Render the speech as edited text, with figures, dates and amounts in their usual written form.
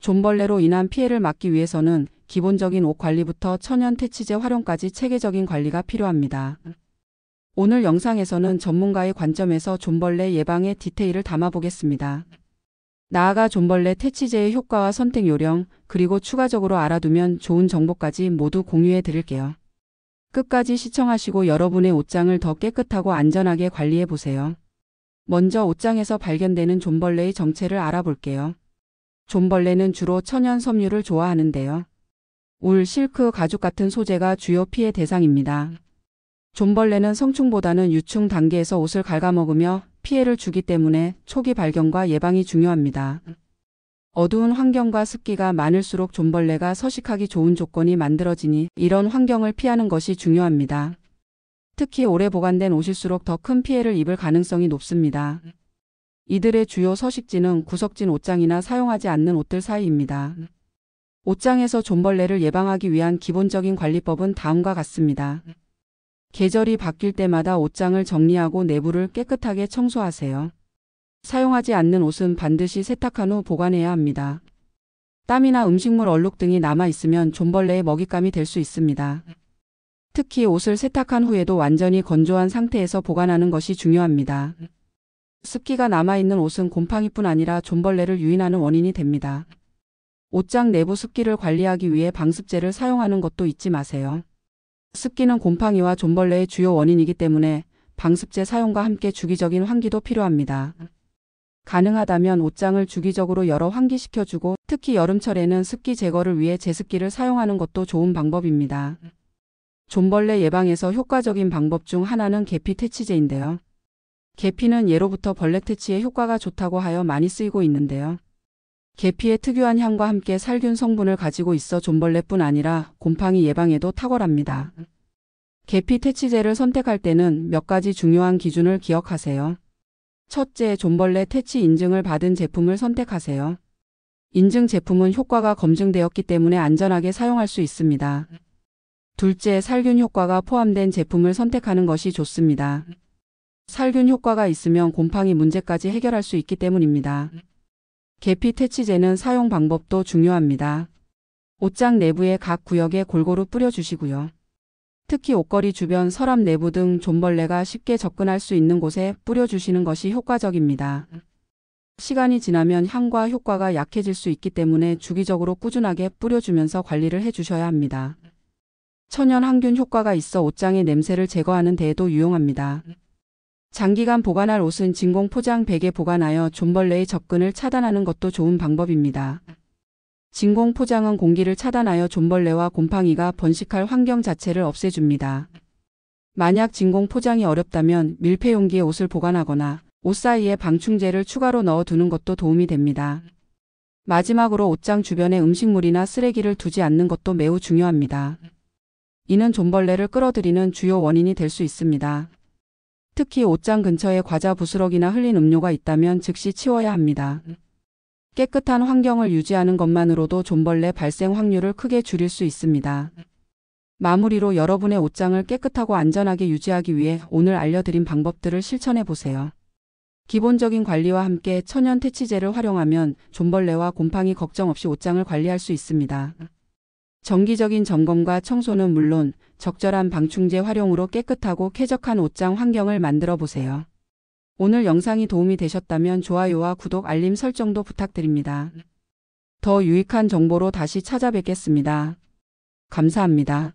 존벌레로 인한 피해를 막기 위해서는 기본적인 옷 관리부터 천연 퇴치제 활용까지 체계적인 관리가 필요합니다. 오늘 영상에서는 전문가의 관점에서 존벌레 예방의 디테일을 담아보겠습니다. 나아가 존벌레 퇴치제의 효과와 선택 요령, 그리고 추가적으로 알아두면 좋은 정보까지 모두 공유해 드릴게요. 끝까지 시청하시고 여러분의 옷장을 더 깨끗하고 안전하게 관리해 보세요. 먼저 옷장에서 발견되는 존벌레의 정체를 알아볼게요. 존벌레는 주로 천연 섬유를 좋아하는데요. 울, 실크, 가죽 같은 소재가 주요 피해 대상입니다. 존벌레는 성충보다는 유충 단계에서 옷을 갉아먹으며 피해를 주기 때문에 초기 발견과 예방이 중요합니다. 어두운 환경과 습기가 많을수록 존벌레가 서식하기 좋은 조건이 만들어지니 이런 환경을 피하는 것이 중요합니다. 특히 오래 보관된 옷일수록 더 큰 피해를 입을 가능성이 높습니다. 이들의 주요 서식지는 구석진 옷장이나 사용하지 않는 옷들 사이입니다. 옷장에서 존벌레를 예방하기 위한 기본적인 관리법은 다음과 같습니다. 계절이 바뀔 때마다 옷장을 정리하고 내부를 깨끗하게 청소하세요. 사용하지 않는 옷은 반드시 세탁한 후 보관해야 합니다. 땀이나 음식물 얼룩 등이 남아있으면 존벌레의 먹잇감이 될 수 있습니다. 특히 옷을 세탁한 후에도 완전히 건조한 상태에서 보관하는 것이 중요합니다. 습기가 남아있는 옷은 곰팡이뿐 아니라 존벌레를 유인하는 원인이 됩니다. 옷장 내부 습기를 관리하기 위해 방습제를 사용하는 것도 잊지 마세요. 습기는 곰팡이와 존벌레의 주요 원인이기 때문에 방습제 사용과 함께 주기적인 환기도 필요합니다. 가능하다면 옷장을 주기적으로 열어 환기시켜주고 특히 여름철에는 습기 제거를 위해 제습기를 사용하는 것도 좋은 방법입니다. 존벌레 예방에서 효과적인 방법 중 하나는 계피 퇴치제인데요. 계피는 예로부터 벌레 퇴치에 효과가 좋다고 하여 많이 쓰이고 있는데요. 계피의 특유한 향과 함께 살균 성분을 가지고 있어 존벌레뿐 아니라 곰팡이 예방에도 탁월합니다. 계피 퇴치제를 선택할 때는 몇 가지 중요한 기준을 기억하세요. 첫째, 존벌레 퇴치 인증을 받은 제품을 선택하세요. 인증 제품은 효과가 검증되었기 때문에 안전하게 사용할 수 있습니다. 둘째, 살균 효과가 포함된 제품을 선택하는 것이 좋습니다. 살균 효과가 있으면 곰팡이 문제까지 해결할 수 있기 때문입니다. 계피 퇴치제는 사용 방법도 중요합니다. 옷장 내부의 각 구역에 골고루 뿌려주시고요. 특히 옷걸이 주변 서랍 내부 등 존벌레가 쉽게 접근할 수 있는 곳에 뿌려주시는 것이 효과적입니다. 시간이 지나면 향과 효과가 약해질 수 있기 때문에 주기적으로 꾸준하게 뿌려주면서 관리를 해주셔야 합니다. 천연 항균 효과가 있어 옷장의 냄새를 제거하는 데에도 유용합니다. 장기간 보관할 옷은 진공 포장 백에 보관하여 존벌레의 접근을 차단하는 것도 좋은 방법입니다. 진공 포장은 공기를 차단하여 존벌레와 곰팡이가 번식할 환경 자체를 없애줍니다. 만약 진공 포장이 어렵다면 밀폐 용기에 옷을 보관하거나 옷 사이에 방충제를 추가로 넣어두는 것도 도움이 됩니다. 마지막으로 옷장 주변에 음식물이나 쓰레기를 두지 않는 것도 매우 중요합니다. 이는 존벌레를 끌어들이는 주요 원인이 될 수 있습니다. 특히 옷장 근처에 과자 부스러기나 흘린 음료가 있다면 즉시 치워야 합니다. 깨끗한 환경을 유지하는 것만으로도 존벌레 발생 확률을 크게 줄일 수 있습니다. 마무리로 여러분의 옷장을 깨끗하고 안전하게 유지하기 위해 오늘 알려드린 방법들을 실천해 보세요. 기본적인 관리와 함께 천연 퇴치제를 활용하면 존벌레와 곰팡이 걱정 없이 옷장을 관리할 수 있습니다. 정기적인 점검과 청소는 물론 적절한 방충제 활용으로 깨끗하고 쾌적한 옷장 환경을 만들어 보세요. 오늘 영상이 도움이 되셨다면 좋아요와 구독, 알림 설정도 부탁드립니다. 더 유익한 정보로 다시 찾아뵙겠습니다. 감사합니다.